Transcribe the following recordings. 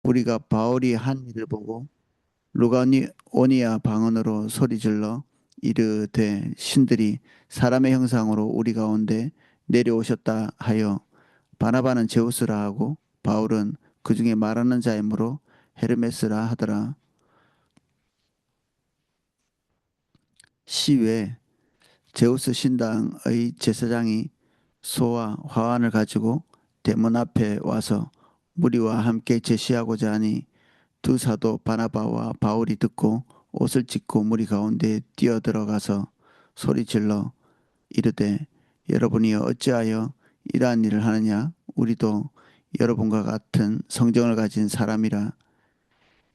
무리가 바울이 한 일을 보고 루가오니아 방언으로 소리질러 이르되 신들이 사람의 형상으로 우리 가운데 내려오셨다 하여 바나바는 제우스라 하고 바울은 그 중에 말하는 자이므로 헤르메스라 하더라. 시외 제우스 신당의 제사장이 소와 화환을 가지고 대문 앞에 와서 무리와 함께 제시하고자 하니 두 사도 바나바와 바울이 듣고 옷을 찢고 무리 가운데 뛰어들어가서 소리질러 이르되 여러분이 어찌하여 이러한 일을 하느냐 우리도 여러분과 같은 성정을 가진 사람이라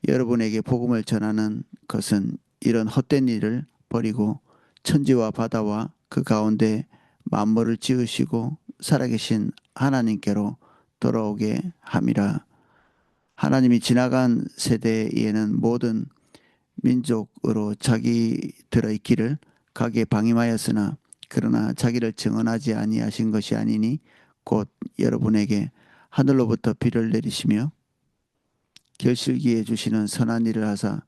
여러분에게 복음을 전하는 것은 이런 헛된 일을 버리고 천지와 바다와 그 가운데 만물을 지으시고 살아계신 하나님께로 돌아오게 함이라. 하나님이 지나간 세대에는 모든 민족으로 자기들의 길을 가게 방임하였으나 그러나 자기를 증언하지 아니하신 것이 아니니 곧 여러분에게 하늘로부터 비를 내리시며 결실기에 주시는 선한 일을 하사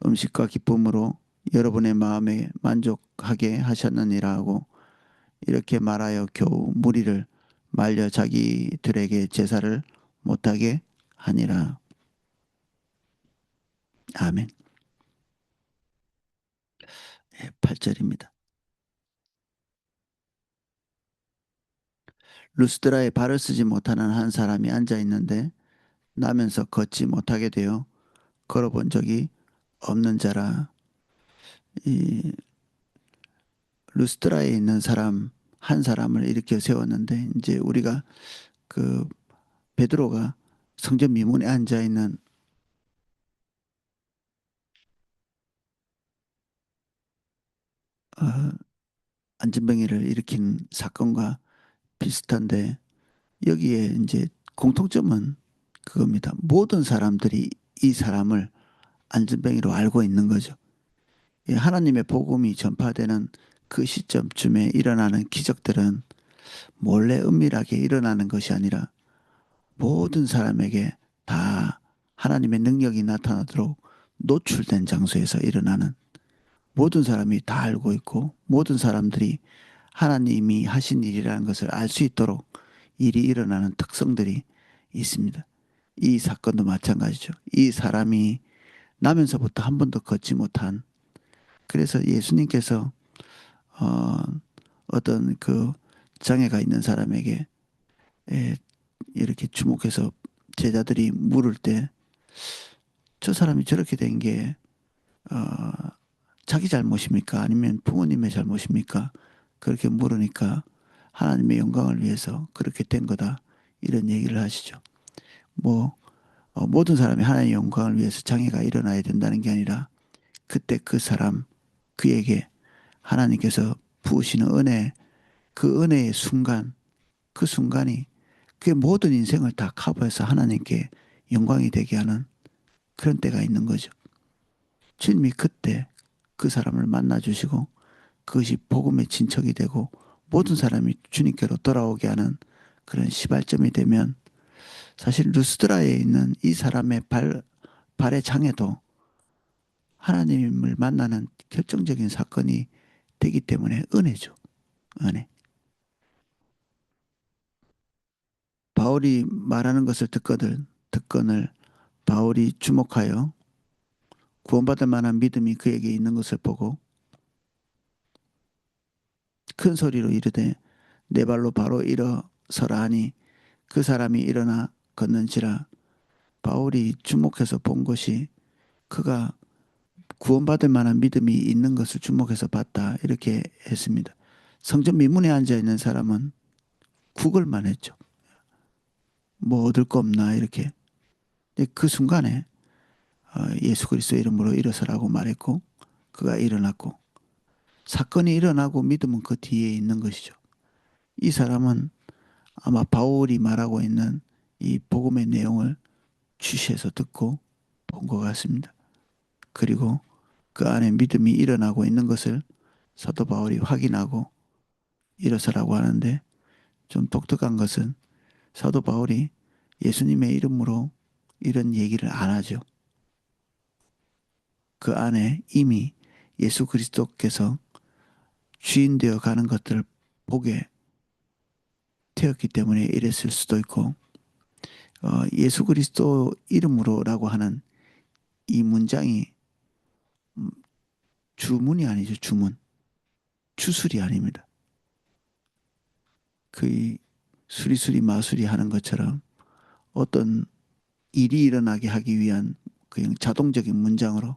음식과 기쁨으로 여러분의 마음에 만족하게 하셨느니라 하고 이렇게 말하여 겨우 무리를 말려 자기들에게 제사를 못하게 하니라. 아멘. 8절입니다. 루스드라에 발을 쓰지 못하는 한 사람이 앉아 있는데 나면서 걷지 못하게 되어 걸어본 적이 없는 자라. 이 루스드라에 있는 사람 한 사람을 일으켜 세웠는데 이제 우리가 그 베드로가 성전 미문에 앉아 있는 어, 안전병이를 일으킨 사건과 비슷한데 여기에 이제 공통점은 그겁니다. 모든 사람들이 이 사람을 안전병이로 알고 있는 거죠. 예, 하나님의 복음이 전파되는 그 시점쯤에 일어나는 기적들은 몰래 은밀하게 일어나는 것이 아니라 모든 사람에게 다 하나님의 능력이 나타나도록 노출된 장소에서 일어나는 모든 사람이 다 알고 있고 모든 사람들이 하나님이 하신 일이라는 것을 알 수 있도록 일이 일어나는 특성들이 있습니다. 이 사건도 마찬가지죠. 이 사람이 나면서부터 한 번도 걷지 못한 그래서 예수님께서 어, 어떤 그 장애가 있는 사람에게 이렇게 주목해서 제자들이 물을 때 저 사람이 저렇게 된 게 자기 잘못입니까? 아니면 부모님의 잘못입니까? 그렇게 물으니까 하나님의 영광을 위해서 그렇게 된 거다. 이런 얘기를 하시죠. 뭐 모든 사람이 하나님의 영광을 위해서 장애가 일어나야 된다는 게 아니라 그때 그 사람 그에게 하나님께서 부으시는 은혜 그 은혜의 순간 그 순간이 그의 모든 인생을 다 커버해서 하나님께 영광이 되게 하는 그런 때가 있는 거죠. 주님이 그때 그 사람을 만나 주시고 그것이 복음의 진척이 되고 모든 사람이 주님께로 돌아오게 하는 그런 시발점이 되면 사실 루스드라에 있는 이 사람의 발의 장애도 하나님을 만나는 결정적인 사건이 되기 때문에 은혜죠. 은혜. 바울이 말하는 것을 듣건을 바울이 주목하여 구원받을 만한 믿음이 그에게 있는 것을 보고 큰 소리로 이르되 내 발로 바로 일어서라 하니 그 사람이 일어나 걷는지라 바울이 주목해서 본 것이 그가 구원받을 만한 믿음이 있는 것을 주목해서 봤다 이렇게 했습니다. 성전 미문에 앉아 있는 사람은 구걸만 했죠. 뭐 얻을 거 없나 이렇게. 그 순간에 예수 그리스도의 이름으로 일어서라고 말했고 그가 일어났고 사건이 일어나고 믿음은 그 뒤에 있는 것이죠. 이 사람은 아마 바울이 말하고 있는 이 복음의 내용을 취시해서 듣고 본 것 같습니다. 그리고 그 안에 믿음이 일어나고 있는 것을 사도 바울이 확인하고 일어서라고 하는데 좀 독특한 것은 사도 바울이 예수님의 이름으로 이런 얘기를 안 하죠. 그 안에 이미 예수 그리스도께서 주인 되어 가는 것들을 보게 되었기 때문에 이랬을 수도 있고, 예수 그리스도 이름으로라고 하는 이 문장이 음, 주문이 아니죠. 주문. 추술이 아닙니다. 그 수리수리 마수리 하는 것처럼 어떤 일이 일어나게 하기 위한 그냥 자동적인 문장으로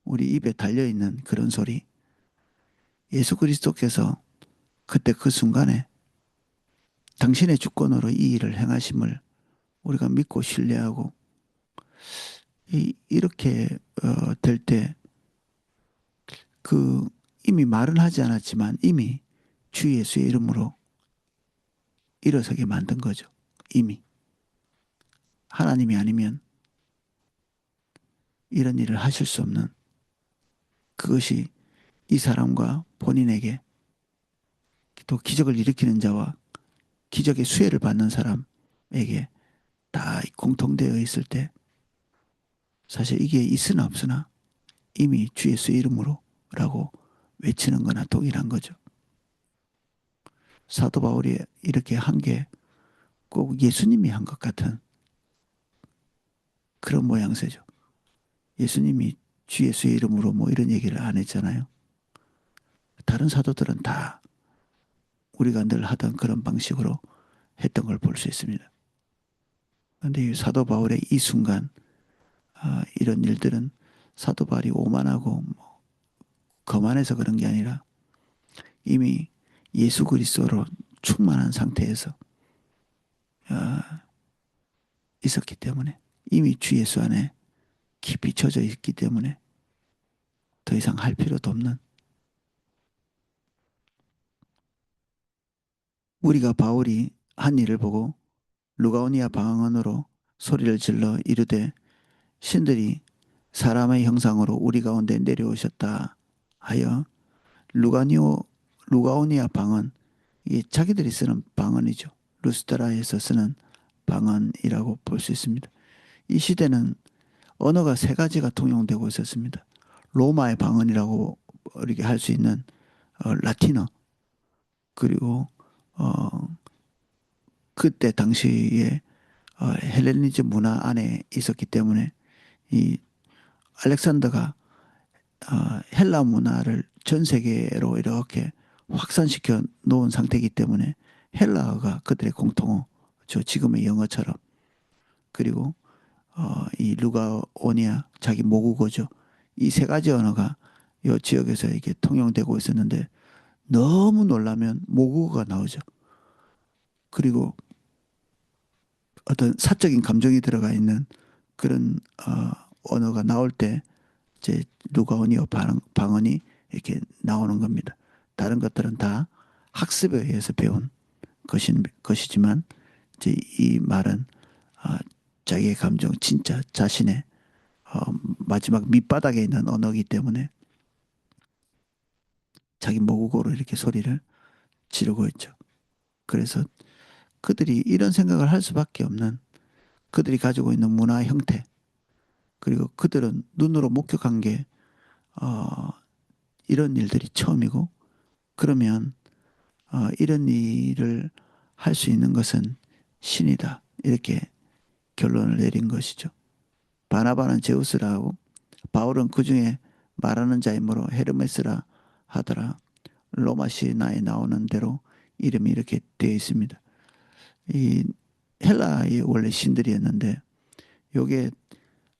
우리 입에 달려있는 그런 소리. 예수 그리스도께서 그때 그 순간에 당신의 주권으로 이 일을 행하심을 우리가 믿고 신뢰하고 이렇게 될 때 그 이미 말은 하지 않았지만 이미 주 예수의 이름으로 일어서게 만든 거죠. 이미 하나님이 아니면 이런 일을 하실 수 없는 그것이 이 사람과 본인에게 또 기적을 일으키는 자와 기적의 수혜를 받는 사람에게 다 공통되어 있을 때 사실 이게 있으나 없으나 이미 주 예수의 이름으로라고 외치는 거나 동일한 거죠. 사도 바울이 이렇게 한 게 꼭 예수님이 한 것 같은 그런 모양새죠. 예수님이 주 예수의 이름으로 뭐 이런 얘기를 안 했잖아요. 다른 사도들은 다 우리가 늘 하던 그런 방식으로 했던 걸 볼 수 있습니다. 그런데 이 사도 바울의 이 순간 이런 일들은 사도 바울이 오만하고 뭐 거만해서 그런 게 아니라 이미 예수 그리스도로 충만한 상태에서 어, 있었기 때문에 이미 주 예수 안에 깊이 젖어 있기 때문에 더 이상 할 필요도 없는 우리가 바울이 한 일을 보고 루가오니아 방언으로 소리를 질러 이르되 신들이 사람의 형상으로 우리 가운데 내려오셨다 하여 루가니오 루가오니아 방언 이게 자기들이 쓰는 방언이죠. 루스드라에서 쓰는 방언이라고 볼 수 있습니다. 이 시대는 언어가 세 가지가 통용되고 있었습니다. 로마의 방언이라고 이렇게 할 수 있는 라틴어 그리고 어, 그때 당시에 헬레니즘 문화 안에 있었기 때문에 이 알렉산더가 헬라 문화를 전 세계로 이렇게 확산시켜 놓은 상태이기 때문에 헬라어가 그들의 공통어, 저 지금의 영어처럼 그리고 이 루가오니아 자기 모국어죠. 이 세 가지 언어가 이 지역에서 이렇게 통용되고 있었는데 너무 놀라면 모국어가 나오죠. 그리고 어떤 사적인 감정이 들어가 있는 그런 언어가 나올 때 이제 루가오니아 방언이 이렇게 나오는 겁니다. 다른 것들은 다 학습에 의해서 배운 것이지만 이제 이 말은 어, 자기의 감정, 진짜 자신의 어, 마지막 밑바닥에 있는 언어이기 때문에 자기 모국어로 이렇게 소리를 지르고 있죠. 그래서 그들이 이런 생각을 할 수밖에 없는 그들이 가지고 있는 문화 형태 그리고 그들은 눈으로 목격한 게 어, 이런 일들이 처음이고 그러면 이런 일을 할 수 있는 것은 신이다. 이렇게 결론을 내린 것이죠. 바나바는 제우스라 하고 바울은 그중에 말하는 자이므로 헤르메스라 하더라. 로마 신화에 나오는 대로 이름이 이렇게 되어 있습니다. 이 헬라의 원래 신들이었는데 요게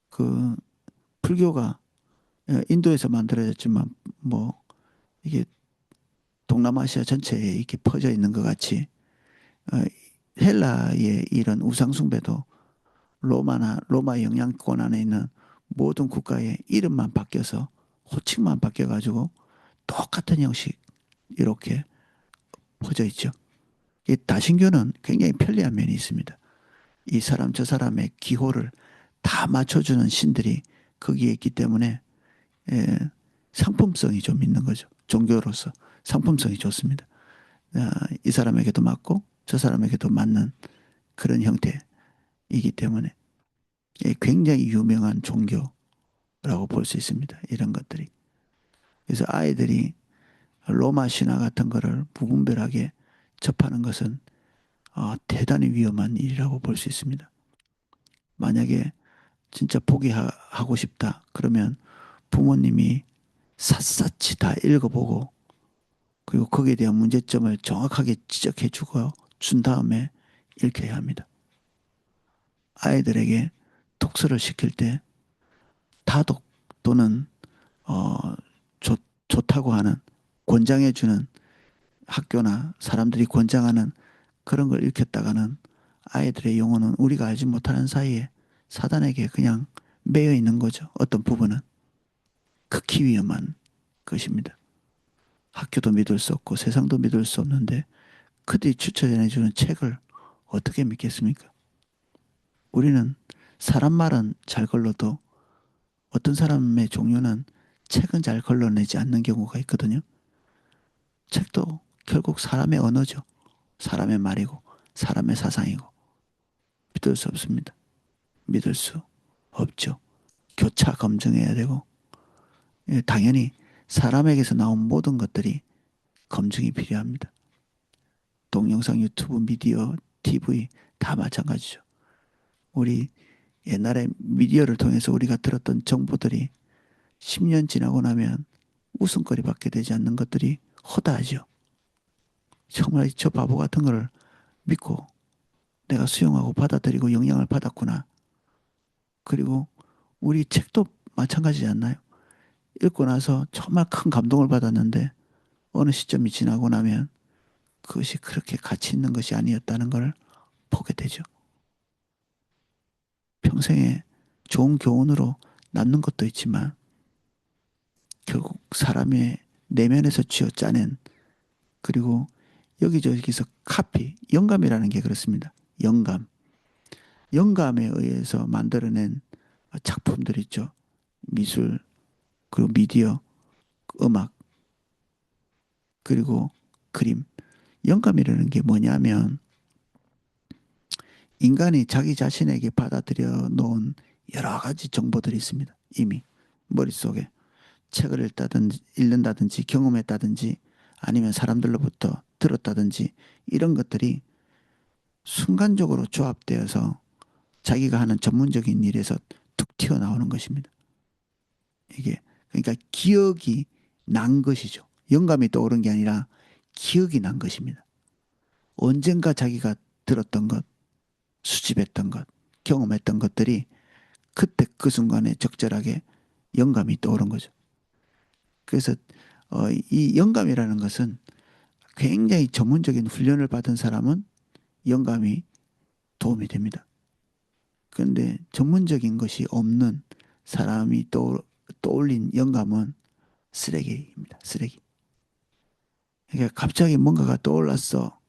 그 불교가 인도에서 만들어졌지만 뭐 이게 동남아시아 전체에 이렇게 퍼져 있는 것 같이 어, 헬라의 이런 우상 숭배도 로마 영향권 안에 있는 모든 국가의 이름만 바뀌어서 호칭만 바뀌어가지고 똑같은 형식 이렇게 퍼져 있죠. 이 다신교는 굉장히 편리한 면이 있습니다. 이 사람 저 사람의 기호를 다 맞춰주는 신들이 거기에 있기 때문에 예, 상품성이 좀 있는 거죠. 종교로서 상품성이 좋습니다. 이 사람에게도 맞고 저 사람에게도 맞는 그런 형태이기 때문에 굉장히 유명한 종교라고 볼 수 있습니다. 이런 것들이. 그래서 아이들이 로마 신화 같은 거를 무분별하게 접하는 것은 대단히 위험한 일이라고 볼 수 있습니다. 만약에 진짜 포기하고 싶다. 그러면 부모님이 샅샅이 다 읽어보고 그리고 거기에 대한 문제점을 정확하게 지적해 주고 준 다음에 읽혀야 합니다. 아이들에게 독서를 시킬 때 다독 또는 어, 좋, 좋다고 하는 권장해 주는 학교나 사람들이 권장하는 그런 걸 읽혔다가는 아이들의 영혼은 우리가 알지 못하는 사이에 사단에게 그냥 매여 있는 거죠. 어떤 부분은 극히 위험한 것입니다. 학교도 믿을 수 없고 세상도 믿을 수 없는데 그들이 추천해 주는 책을 어떻게 믿겠습니까? 우리는 사람 말은 잘 걸러도 어떤 사람의 종류는 책은 잘 걸러내지 않는 경우가 있거든요. 책도 결국 사람의 언어죠. 사람의 말이고 사람의 사상이고 믿을 수 없습니다. 믿을 수 없죠. 교차 검증해야 되고 당연히 사람에게서 나온 모든 것들이 검증이 필요합니다. 동영상, 유튜브, 미디어, TV 다 마찬가지죠. 우리 옛날에 미디어를 통해서 우리가 들었던 정보들이 10년 지나고 나면 웃음거리밖에 되지 않는 것들이 허다하죠. 정말 저 바보 같은 거를 믿고 내가 수용하고 받아들이고 영향을 받았구나. 그리고 우리 책도 마찬가지지 않나요? 읽고 나서 정말 큰 감동을 받았는데 어느 시점이 지나고 나면 그것이 그렇게 가치 있는 것이 아니었다는 걸 보게 되죠. 평생에 좋은 교훈으로 남는 것도 있지만 결국 사람의 내면에서 쥐어 짜낸 그리고 여기저기서 카피, 영감이라는 게 그렇습니다. 영감. 영감에 의해서 만들어낸 작품들 있죠. 미술, 그리고 미디어, 음악, 그리고 그림. 영감이라는 게 뭐냐면 인간이 자기 자신에게 받아들여 놓은 여러 가지 정보들이 있습니다. 이미 머릿속에 책을 읽는다든지 경험했다든지 아니면 사람들로부터 들었다든지 이런 것들이 순간적으로 조합되어서 자기가 하는 전문적인 일에서 툭 튀어나오는 것입니다. 이게 그러니까 기억이 난 것이죠. 영감이 떠오른 게 아니라 기억이 난 것입니다. 언젠가 자기가 들었던 것, 수집했던 것, 경험했던 것들이 그때 그 순간에 적절하게 영감이 떠오른 거죠. 그래서 이 영감이라는 것은 굉장히 전문적인 훈련을 받은 사람은 영감이 도움이 됩니다. 그런데 전문적인 것이 없는 사람이 떠올린 영감은 쓰레기입니다. 쓰레기. 그러니까 갑자기 뭔가가 떠올랐어.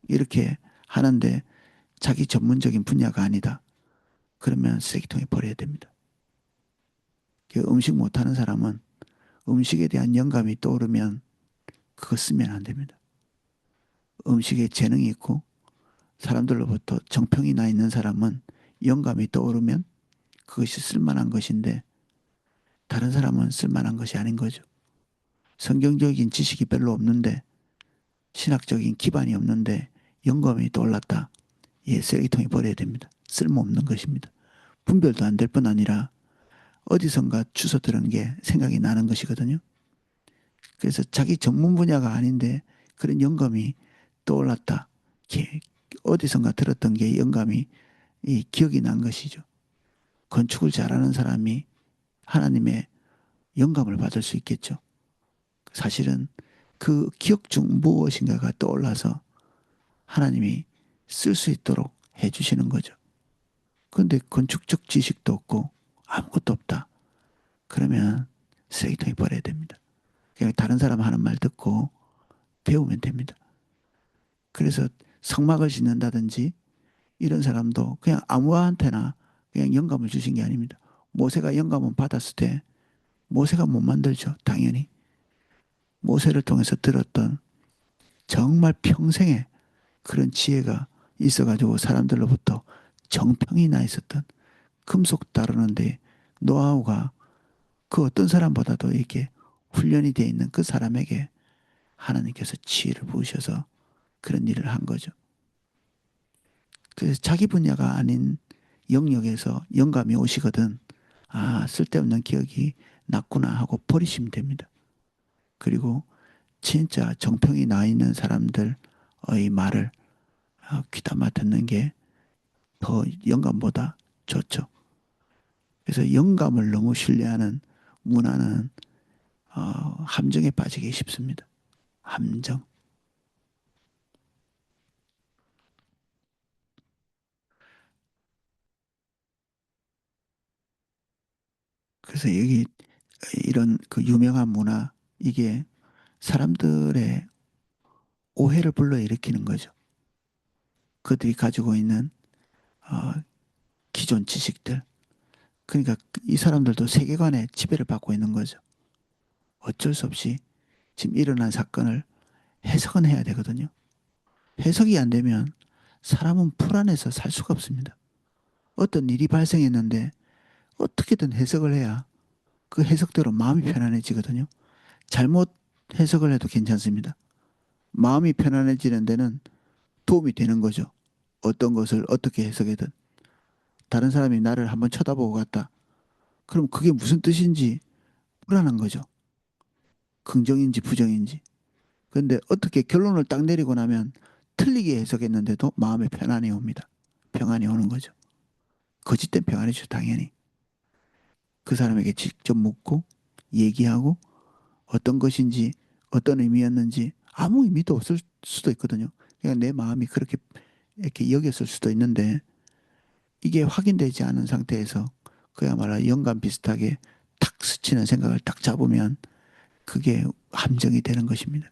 이렇게 하는데 자기 전문적인 분야가 아니다. 그러면 쓰레기통에 버려야 됩니다. 그 음식 못하는 사람은 음식에 대한 영감이 떠오르면 그거 쓰면 안 됩니다. 음식에 재능이 있고 사람들로부터 정평이 나 있는 사람은 영감이 떠오르면 그것이 쓸만한 것인데 다른 사람은 쓸만한 것이 아닌 거죠. 성경적인 지식이 별로 없는데 신학적인 기반이 없는데 영감이 떠올랐다. 예, 쓰레기통에 버려야 됩니다. 쓸모없는 것입니다. 분별도 안 될 뿐 아니라 어디선가 주워 들은 게 생각이 나는 것이거든요. 그래서 자기 전문 분야가 아닌데 그런 영감이 떠올랐다. 어디선가 들었던 게 영감이 이 기억이 난 것이죠. 건축을 잘하는 사람이 하나님의 영감을 받을 수 있겠죠. 사실은 그 기억 중 무엇인가가 떠올라서 하나님이 쓸 수 있도록 해주시는 거죠. 그런데 건축적 지식도 없고 아무것도 없다. 그러면 쓰레기통에 버려야 됩니다. 그냥 다른 사람 하는 말 듣고 배우면 됩니다. 그래서 성막을 짓는다든지 이런 사람도 그냥 아무한테나 그냥 영감을 주신 게 아닙니다. 모세가 영감은 받았을 때 모세가 못 만들죠. 당연히. 모세를 통해서 들었던 정말 평생에 그런 지혜가 있어가지고 사람들로부터 정평이 나 있었던 금속 다루는데 노하우가 그 어떤 사람보다도 이렇게 훈련이 되어 있는 그 사람에게 하나님께서 지혜를 부으셔서 그런 일을 한 거죠. 그래서 자기 분야가 아닌 영역에서 영감이 오시거든. 아, 쓸데없는 기억이 났구나 하고 버리시면 됩니다. 그리고 진짜 정평이 나 있는 사람들의 말을 귀담아 듣는 게 더 영감보다 좋죠. 그래서 영감을 너무 신뢰하는 문화는 함정에 빠지기 쉽습니다. 함정. 그래서 여기 이런 그 유명한 문화, 이게 사람들의 오해를 불러일으키는 거죠. 그들이 가지고 있는 어, 기존 지식들. 그러니까 이 사람들도 세계관에 지배를 받고 있는 거죠. 어쩔 수 없이 지금 일어난 사건을 해석은 해야 되거든요. 해석이 안 되면 사람은 불안해서 살 수가 없습니다. 어떤 일이 발생했는데 어떻게든 해석을 해야 그 해석대로 마음이 편안해지거든요. 잘못 해석을 해도 괜찮습니다. 마음이 편안해지는 데는 도움이 되는 거죠. 어떤 것을 어떻게 해석해든. 다른 사람이 나를 한번 쳐다보고 갔다. 그럼 그게 무슨 뜻인지 불안한 거죠. 긍정인지 부정인지. 그런데 어떻게 결론을 딱 내리고 나면 틀리게 해석했는데도 마음에 편안이 옵니다. 평안이 오는 거죠. 거짓된 평안이죠, 당연히. 그 사람에게 직접 묻고 얘기하고 어떤 것인지 어떤 의미였는지 아무 의미도 없을 수도 있거든요. 그냥 내 마음이 그렇게 이렇게 여겼을 수도 있는데 이게 확인되지 않은 상태에서 그야말로 영감 비슷하게 탁 스치는 생각을 딱 잡으면 그게 함정이 되는 것입니다.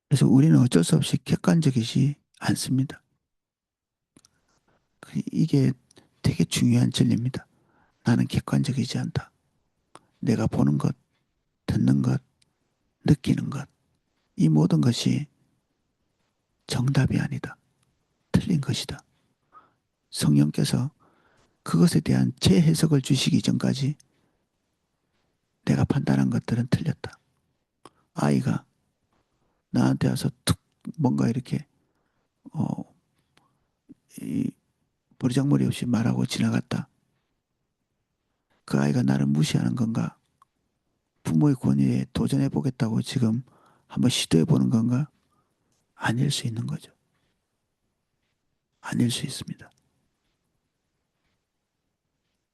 그래서 우리는 어쩔 수 없이 객관적이지 않습니다. 이게 되게 중요한 진리입니다. 나는 객관적이지 않다. 내가 보는 것, 듣는 것, 느끼는 것, 이 모든 것이 정답이 아니다. 틀린 것이다. 성령께서 그것에 대한 재해석을 주시기 전까지 내가 판단한 것들은 틀렸다. 아이가 나한테 와서 툭 뭔가 이렇게 어, 이 버리장머리 없이 말하고 지나갔다. 그 아이가 나를 무시하는 건가? 부모의 권위에 도전해 보겠다고 지금 한번 시도해 보는 건가? 아닐 수 있는 거죠. 아닐 수 있습니다.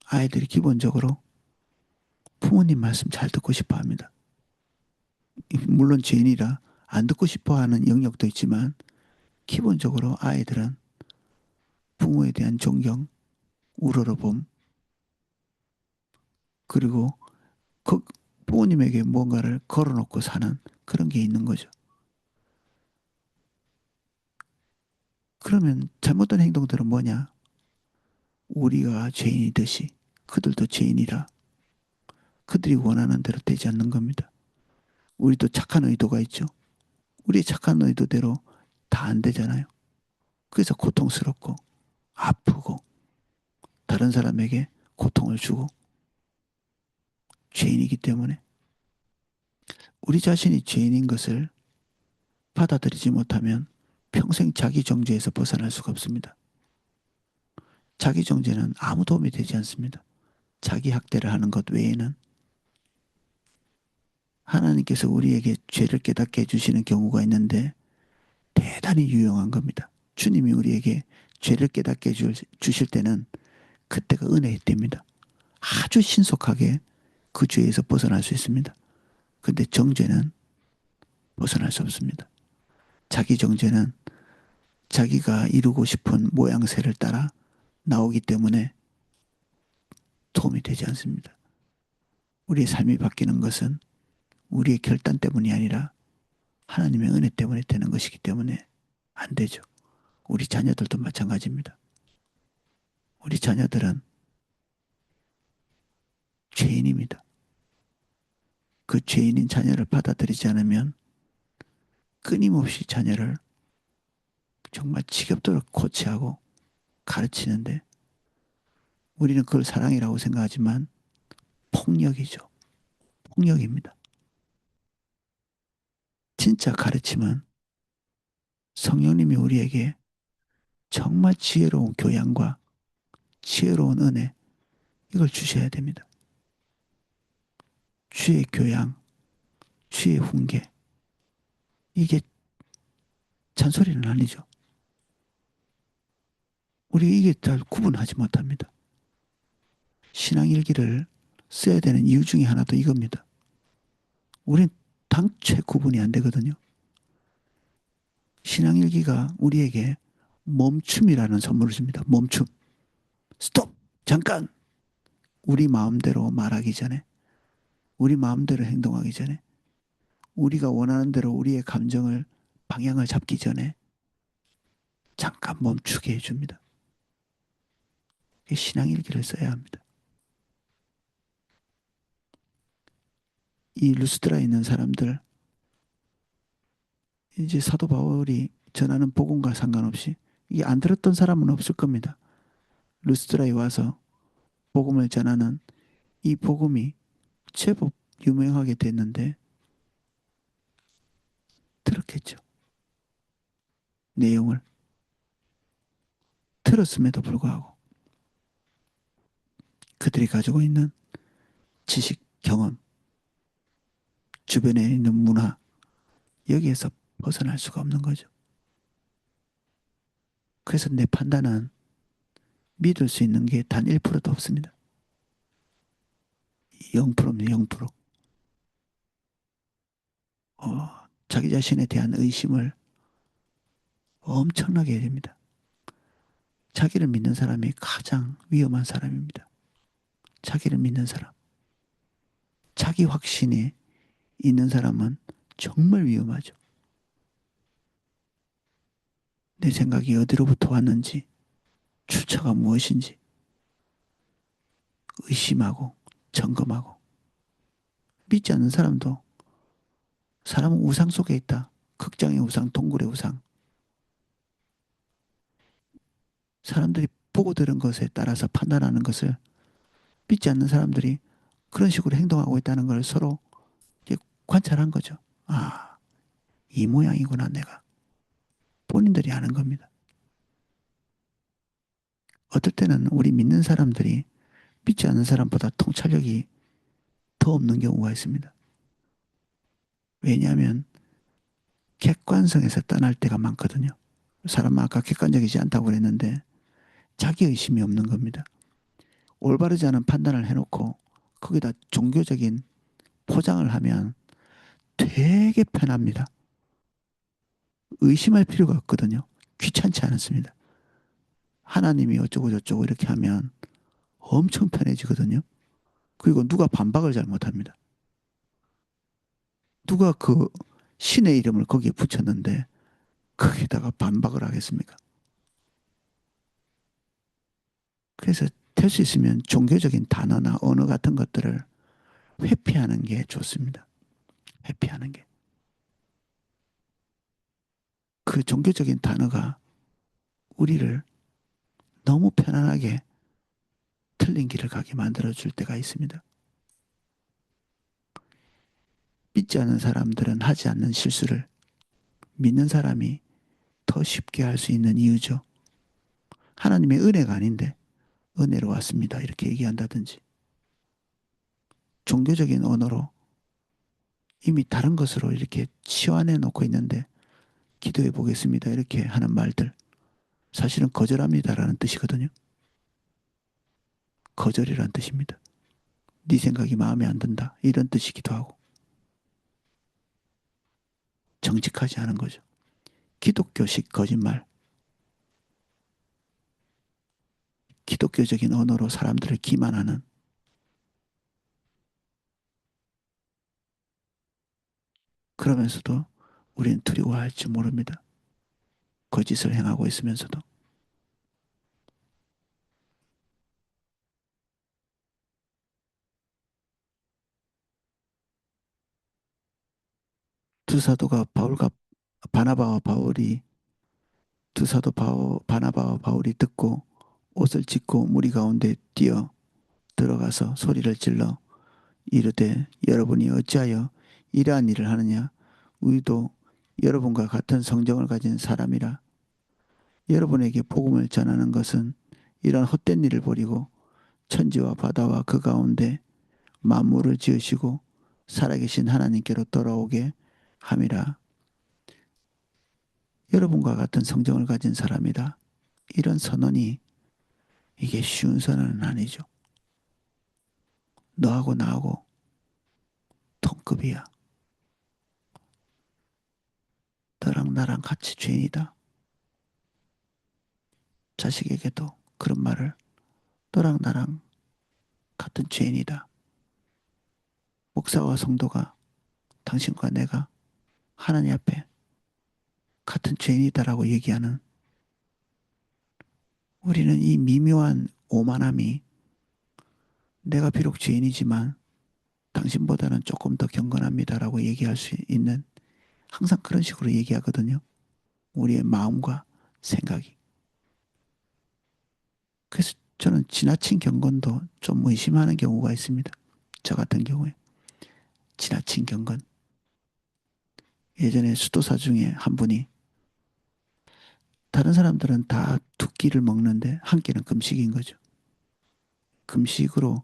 아이들이 기본적으로 부모님 말씀 잘 듣고 싶어 합니다. 물론 죄인이라 안 듣고 싶어 하는 영역도 있지만 기본적으로 아이들은 부모에 대한 존경, 우러러봄, 그리고 그 부모님에게 뭔가를 걸어놓고 사는 그런 게 있는 거죠. 그러면 잘못된 행동들은 뭐냐? 우리가 죄인이듯이 그들도 죄인이라 그들이 원하는 대로 되지 않는 겁니다. 우리도 착한 의도가 있죠. 우리의 착한 의도대로 다 안 되잖아요. 그래서 고통스럽고 아프고 다른 사람에게 고통을 주고 죄인이기 때문에 우리 자신이 죄인인 것을 받아들이지 못하면 평생 자기 정죄에서 벗어날 수가 없습니다. 자기 정죄는 아무 도움이 되지 않습니다. 자기 학대를 하는 것 외에는 하나님께서 우리에게 죄를 깨닫게 해주시는 경우가 있는데 대단히 유용한 겁니다. 주님이 우리에게 죄를 깨닫게 주실 때는 그때가 은혜의 때입니다. 아주 신속하게 그 죄에서 벗어날 수 있습니다. 근데 정죄는 벗어날 수 없습니다. 자기 정죄는 자기가 이루고 싶은 모양새를 따라 나오기 때문에 도움이 되지 않습니다. 우리의 삶이 바뀌는 것은 우리의 결단 때문이 아니라 하나님의 은혜 때문에 되는 것이기 때문에 안 되죠. 우리 자녀들도 마찬가지입니다. 우리 자녀들은 죄인입니다. 그 죄인인 자녀를 받아들이지 않으면 끊임없이 자녀를 정말 지겹도록 코치하고 가르치는데 우리는 그걸 사랑이라고 생각하지만 폭력이죠. 폭력입니다. 진짜 가르침은 성령님이 우리에게 정말 지혜로운 교양과 지혜로운 은혜 이걸 주셔야 됩니다. 주의 교양, 주의 훈계 이게 잔소리는 아니죠. 우리가 이게 잘 구분하지 못합니다. 신앙일기를 써야 되는 이유 중에 하나도 이겁니다. 우린 당최 구분이 안 되거든요. 신앙일기가 우리에게 멈춤이라는 선물을 줍니다. 멈춤. 스톱! 잠깐! 우리 마음대로 말하기 전에, 우리 마음대로 행동하기 전에, 우리가 원하는 대로 우리의 감정을, 방향을 잡기 전에 잠깐 멈추게 해줍니다. 신앙일기를 써야 합니다. 이 루스드라에 있는 사람들, 이제 사도 바울이 전하는 복음과 상관없이 이게 안 들었던 사람은 없을 겁니다. 루스드라에 와서 복음을 전하는 이 복음이 제법 유명하게 됐는데 들었겠죠. 내용을 들었음에도 불구하고 그들이 가지고 있는 지식, 경험, 주변에 있는 문화 여기에서 벗어날 수가 없는 거죠. 그래서 내 판단은 믿을 수 있는 게 단 1%도 없습니다. 0%입니다. 0%. 자기 자신에 대한 의심을 엄청나게 해야 됩니다. 자기를 믿는 사람이 가장 위험한 사람입니다. 자기를 믿는 사람. 자기 확신이 있는 사람은 정말 위험하죠. 내 생각이 어디로부터 왔는지, 출처가 무엇인지 의심하고 점검하고 믿지 않는 사람도 사람은 우상 속에 있다. 극장의 우상, 동굴의 우상. 사람들이 보고 들은 것에 따라서 판단하는 것을 믿지 않는 사람들이 그런 식으로 행동하고 있다는 걸 서로 관찰한 거죠. 아, 이 모양이구나 내가. 본인들이 아는 겁니다. 어떨 때는 우리 믿는 사람들이 믿지 않는 사람보다 통찰력이 더 없는 경우가 있습니다. 왜냐하면 객관성에서 떠날 때가 많거든요. 사람은 아까 객관적이지 않다고 그랬는데 자기 의심이 없는 겁니다. 올바르지 않은 판단을 해놓고 거기다 종교적인 포장을 하면 되게 편합니다. 의심할 필요가 없거든요. 귀찮지 않습니다. 하나님이 어쩌고 저쩌고 이렇게 하면 엄청 편해지거든요. 그리고 누가 반박을 잘 못합니다. 누가 그 신의 이름을 거기에 붙였는데 거기다가 반박을 하겠습니까? 그래서 될 수 있으면 종교적인 단어나 언어 같은 것들을 회피하는 게 좋습니다. 회피하는 게. 그 종교적인 단어가 우리를 너무 편안하게 틀린 길을 가게 만들어줄 때가 있습니다. 믿지 않는 사람들은 하지 않는 실수를 믿는 사람이 더 쉽게 할 수 있는 이유죠. 하나님의 은혜가 아닌데 은혜로 왔습니다. 이렇게 얘기한다든지 종교적인 언어로 이미 다른 것으로 이렇게 치환해 놓고 있는데 기도해 보겠습니다. 이렇게 하는 말들 사실은 거절합니다라는 뜻이거든요. 거절이라는 뜻입니다. 네 생각이 마음에 안 든다. 이런 뜻이기도 하고 정직하지 않은 거죠. 기독교식 거짓말. 기독교적인 언어로 사람들을 기만하는 그러면서도 우리는 두려워할 줄 모릅니다. 거짓을 행하고 있으면서도. 두 사도가 바울과 바나바와 바울이 두 사도 바나바와 바울이 듣고 옷을 찢고 무리 가운데 뛰어 들어가서 소리를 질러 이르되 여러분이 어찌하여 이러한 일을 하느냐 우리도 여러분과 같은 성정을 가진 사람이라 여러분에게 복음을 전하는 것은 이런 헛된 일을 버리고 천지와 바다와 그 가운데 만물을 지으시고 살아계신 하나님께로 돌아오게 함이라. 여러분과 같은 성정을 가진 사람이다. 이런 선언이 이게 쉬운 선언은 아니죠. 너하고 나하고 동급이야. 너랑 나랑 같이 죄인이다. 자식에게도 그런 말을 너랑 나랑 같은 죄인이다. 목사와 성도가 당신과 내가 하나님 앞에 같은 죄인이다라고 얘기하는 우리는 이 미묘한 오만함이 내가 비록 죄인이지만 당신보다는 조금 더 경건합니다라고 얘기할 수 있는 항상 그런 식으로 얘기하거든요. 우리의 마음과 생각이. 그래서 저는 지나친 경건도 좀 의심하는 경우가 있습니다. 저 같은 경우에. 지나친 경건. 예전에 수도사 중에 한 분이 다른 사람들은 다 두 끼를 먹는데 한 끼는 금식인 거죠. 금식으로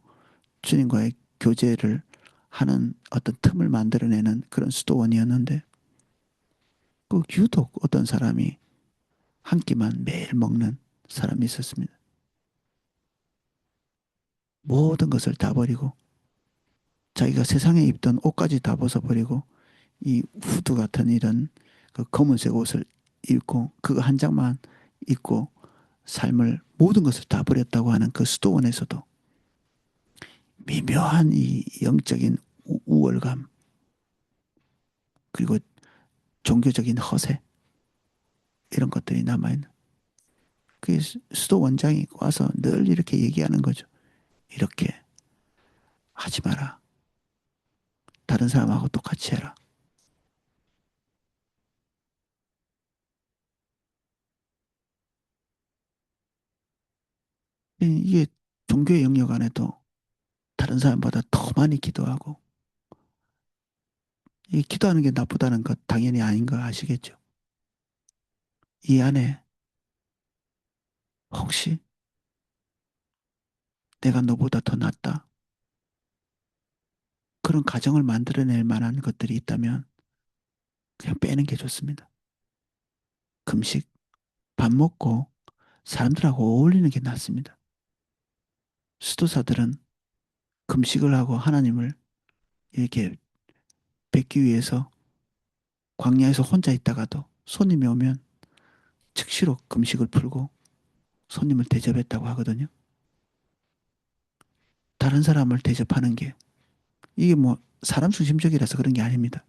주님과의 교제를 하는 어떤 틈을 만들어내는 그런 수도원이었는데 그 유독 어떤 사람이 한 끼만 매일 먹는 사람이 있었습니다. 모든 것을 다 버리고 자기가 세상에 입던 옷까지 다 벗어버리고 이 후드 같은 이런 그 검은색 옷을 입고 그거 한 장만 입고 삶을 모든 것을 다 버렸다고 하는 그 수도원에서도 미묘한 이 영적인 우월감 그리고 종교적인 허세 이런 것들이 남아있는 그 수도 원장이 와서 늘 이렇게 얘기하는 거죠. 이렇게 하지 마라. 다른 사람하고 똑같이 해라. 이게 종교의 영역 안에도 다른 사람보다 더 많이 기도하고 이 기도하는 게 나쁘다는 것 당연히 아닌 거 아시겠죠? 이 안에 혹시 내가 너보다 더 낫다. 그런 가정을 만들어낼 만한 것들이 있다면 그냥 빼는 게 좋습니다. 금식, 밥 먹고 사람들하고 어울리는 게 낫습니다. 수도사들은 금식을 하고 하나님을 이렇게 뵙기 위해서 광야에서 혼자 있다가도 손님이 오면 즉시로 금식을 풀고 손님을 대접했다고 하거든요. 다른 사람을 대접하는 게 이게 뭐 사람 중심적이라서 그런 게 아닙니다.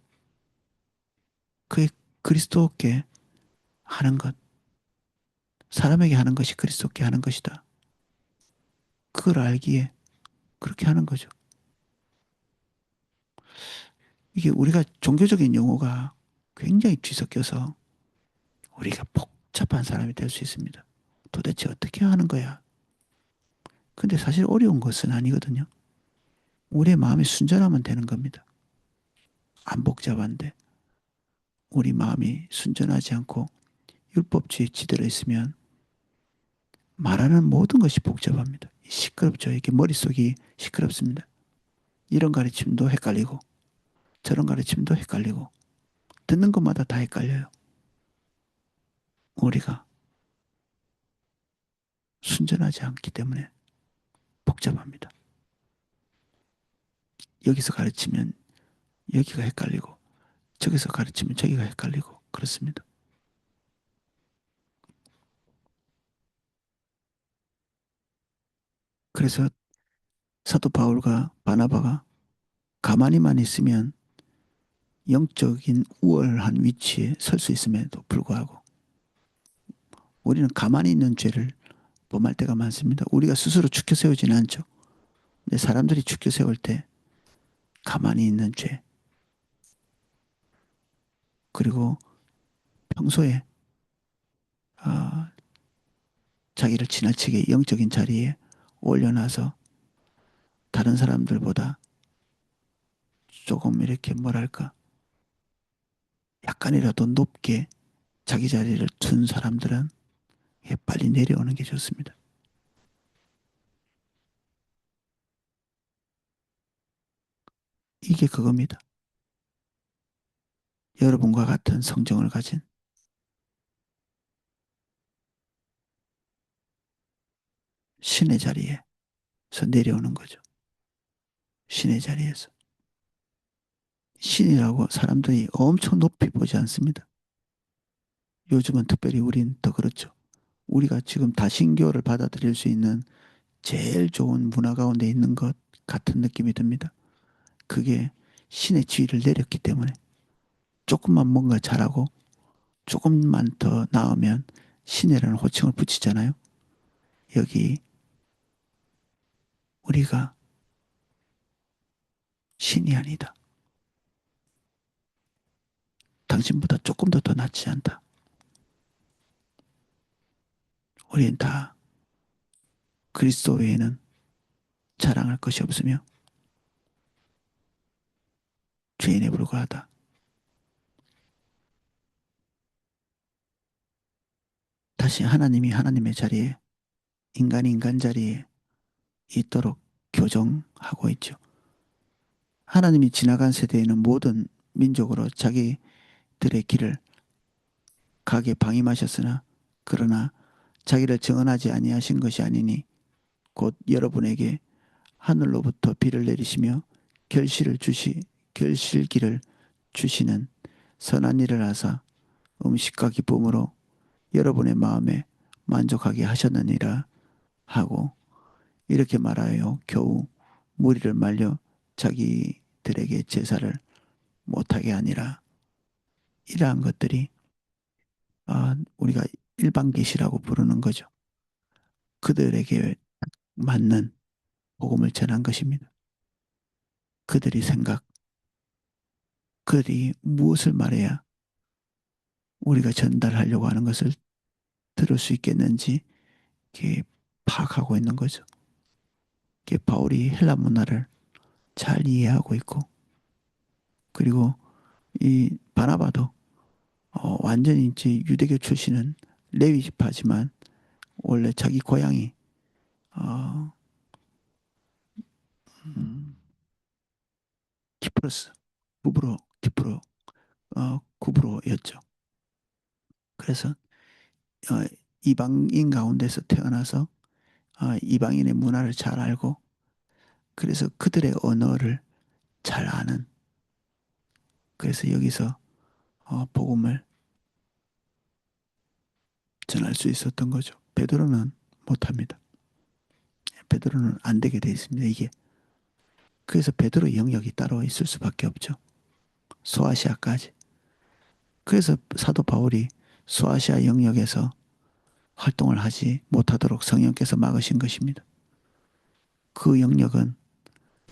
그게 그리스도께 하는 것, 사람에게 하는 것이 그리스도께 하는 것이다. 그걸 알기에 그렇게 하는 거죠. 이게 우리가 종교적인 용어가 굉장히 뒤섞여서 우리가 복잡한 사람이 될 수 있습니다. 도대체 어떻게 하는 거야? 근데 사실 어려운 것은 아니거든요. 우리의 마음이 순전하면 되는 겁니다. 안 복잡한데 우리 마음이 순전하지 않고 율법주의에 지들어 있으면 말하는 모든 것이 복잡합니다. 시끄럽죠. 이게 머릿속이 시끄럽습니다. 이런 가르침도 헷갈리고 저런 가르침도 헷갈리고 듣는 것마다 다 헷갈려요. 우리가 순전하지 않기 때문에 복잡합니다. 여기서 가르치면 여기가 헷갈리고 저기서 가르치면 저기가 헷갈리고 그렇습니다. 그래서 사도 바울과 바나바가 가만히만 있으면 영적인 우월한 위치에 설 수 있음에도 불구하고 우리는 가만히 있는 죄를 범할 때가 많습니다. 우리가 스스로 죽여 세우지는 않죠. 근데 사람들이 죽여 세울 때 가만히 있는 죄 그리고 평소에 어, 자기를 지나치게 영적인 자리에 올려놔서 다른 사람들보다 조금 이렇게 뭐랄까 약간이라도 높게 자기 자리를 둔 사람들은 빨리 내려오는 게 좋습니다. 이게 그겁니다. 여러분과 같은 성정을 가진 신의 자리에서 내려오는 거죠. 신의 자리에서. 신이라고 사람들이 엄청 높이 보지 않습니다. 요즘은 특별히 우린 더 그렇죠. 우리가 지금 다신교를 받아들일 수 있는 제일 좋은 문화 가운데 있는 것 같은 느낌이 듭니다. 그게 신의 지위를 내렸기 때문에 조금만 뭔가 잘하고 조금만 더 나으면 신이라는 호칭을 붙이잖아요. 여기 우리가 신이 아니다. 당신보다 조금 더 낫지 않다. 우리는 다 그리스도 외에는 자랑할 것이 없으며 죄인에 불과하다. 다시 하나님이 하나님의 자리에 인간이 인간 자리에 있도록 교정하고 있죠. 하나님이 지나간 세대에는 모든 민족으로 자기들의 길을 가게 방임하셨으나 그러나 자기를 정언하지 아니하신 것이 아니니 곧 여러분에게 하늘로부터 비를 내리시며 결실을 주시 결실기를 주시는 선한 일을 하사 음식과 기쁨으로 여러분의 마음에 만족하게 하셨느니라 하고 이렇게 말하여 겨우 무리를 말려 자기들에게 제사를 못하게 하니라. 이러한 것들이 우리가 일반 계시라고 부르는 거죠. 그들에게 맞는 복음을 전한 것입니다. 그들이 생각, 그들이 무엇을 말해야 우리가 전달하려고 하는 것을 들을 수 있겠는지 이렇게 파악하고 있는 거죠. 바울이 헬라 문화를 잘 이해하고 있고 그리고 이 바나바도 완전히 이제 유대교 출신은 레위 지파지만 원래 자기 고향이 어, 음, 키프로스, 키프로, 구브로였죠. 그래서 어, 이방인 가운데서 태어나서 이방인의 문화를 잘 알고 그래서 그들의 언어를 잘 아는 그래서 여기서 복음을 전할 수 있었던 거죠. 베드로는 못합니다. 베드로는 안 되게 돼 있습니다. 이게 그래서 베드로 영역이 따로 있을 수밖에 없죠. 소아시아까지. 그래서 사도 바울이 소아시아 영역에서 활동을 하지 못하도록 성령께서 막으신 것입니다. 그 영역은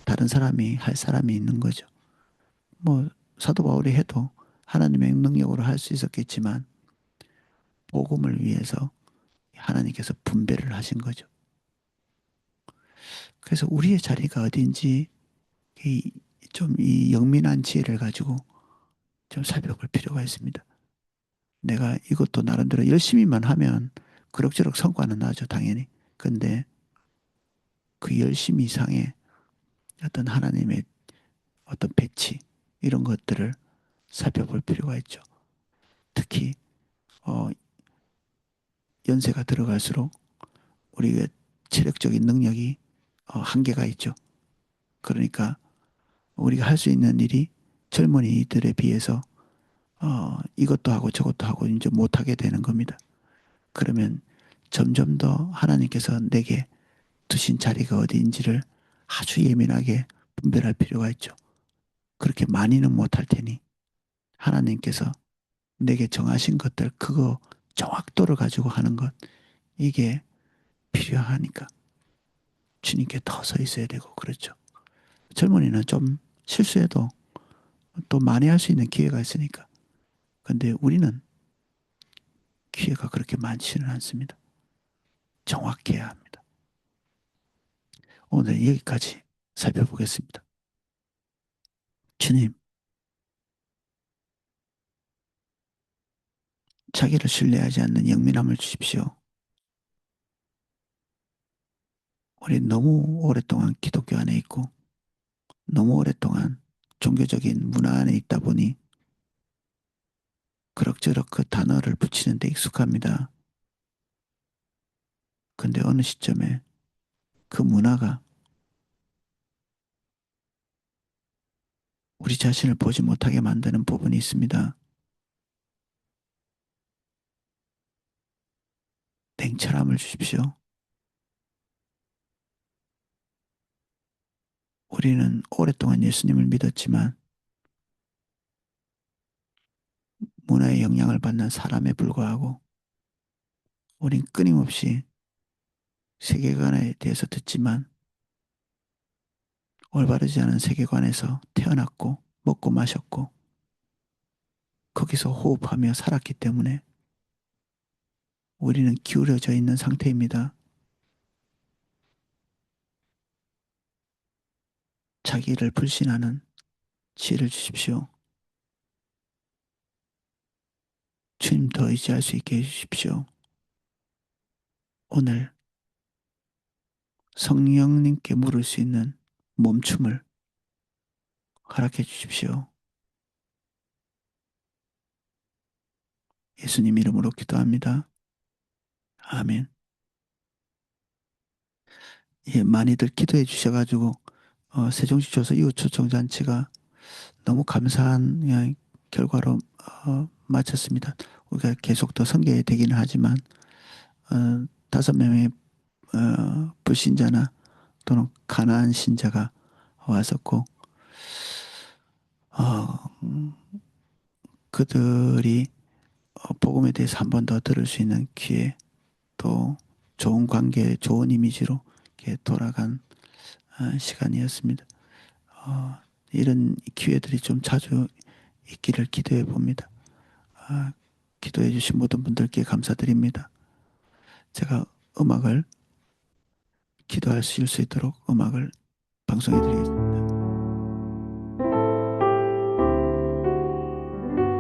다른 사람이 할 사람이 있는 거죠. 뭐 사도 바울이 해도 하나님의 능력으로 할 수 있었겠지만 복음을 위해서 하나님께서 분배를 하신 거죠. 그래서 우리의 자리가 어딘지 좀 이 영민한 지혜를 가지고 좀 살펴볼 필요가 있습니다. 내가 이것도 나름대로 열심히만 하면 그럭저럭 성과는 나죠, 당연히. 근데 그 열심 이상의 어떤 하나님의 어떤 배치 이런 것들을 살펴볼 필요가 있죠. 특히 어, 연세가 들어갈수록 우리의 체력적인 능력이 한계가 있죠. 그러니까 우리가 할 수 있는 일이 젊은이들에 비해서 이것도 하고 저것도 하고 이제 못하게 되는 겁니다. 그러면 점점 더 하나님께서 내게 두신 자리가 어디인지를 아주 예민하게 분별할 필요가 있죠. 그렇게 많이는 못할 테니 하나님께서 내게 정하신 것들 그거 정확도를 가지고 하는 것 이게 필요하니까 주님께 더 서 있어야 되고 그렇죠. 젊은이는 좀 실수해도 또 만회할 수 있는 기회가 있으니까. 근데 우리는 기회가 그렇게 많지는 않습니다. 정확해야 합니다. 오늘 여기까지 살펴보겠습니다. 주님, 자기를 신뢰하지 않는 영민함을 주십시오. 우리 너무 오랫동안 기독교 안에 있고 너무 오랫동안 종교적인 문화 안에 있다 보니 그럭저럭 그 단어를 붙이는 데 익숙합니다. 근데 어느 시점에 그 문화가 우리 자신을 보지 못하게 만드는 부분이 있습니다. 냉철함을 주십시오. 우리는 오랫동안 예수님을 믿었지만 문화의 영향을 받는 사람에 불과하고 우린 끊임없이 세계관에 대해서 듣지만 올바르지 않은 세계관에서 태어났고 먹고 마셨고 거기서 호흡하며 살았기 때문에 우리는 기울여져 있는 상태입니다. 자기를 불신하는 지혜를 주십시오. 주님 더 의지할 수 있게 해주십시오. 오늘 성령님께 물을 수 있는 멈춤을 허락해 주십시오. 예수님 이름으로 기도합니다. 아멘. 예, 많이들 기도해 주셔가지고 세종시초서 이웃초청잔치가 너무 감사한 결과로 마쳤습니다. 우리가 계속 더 성교해야 되기는 하지만 5명의 불신자나 또는 가나안 신자가 왔었고 어, 그들이 복음에 대해서 한 번 더 들을 수 있는 기회 또 좋은 관계 좋은 이미지로 이렇게 돌아간 시간이었습니다. 이런 기회들이 좀 자주 있기를 기도해 봅니다. 기도해 주신 모든 분들께 감사드립니다. 제가 음악을 기도할 수 있도록 음악을 방송해 드리겠습니다.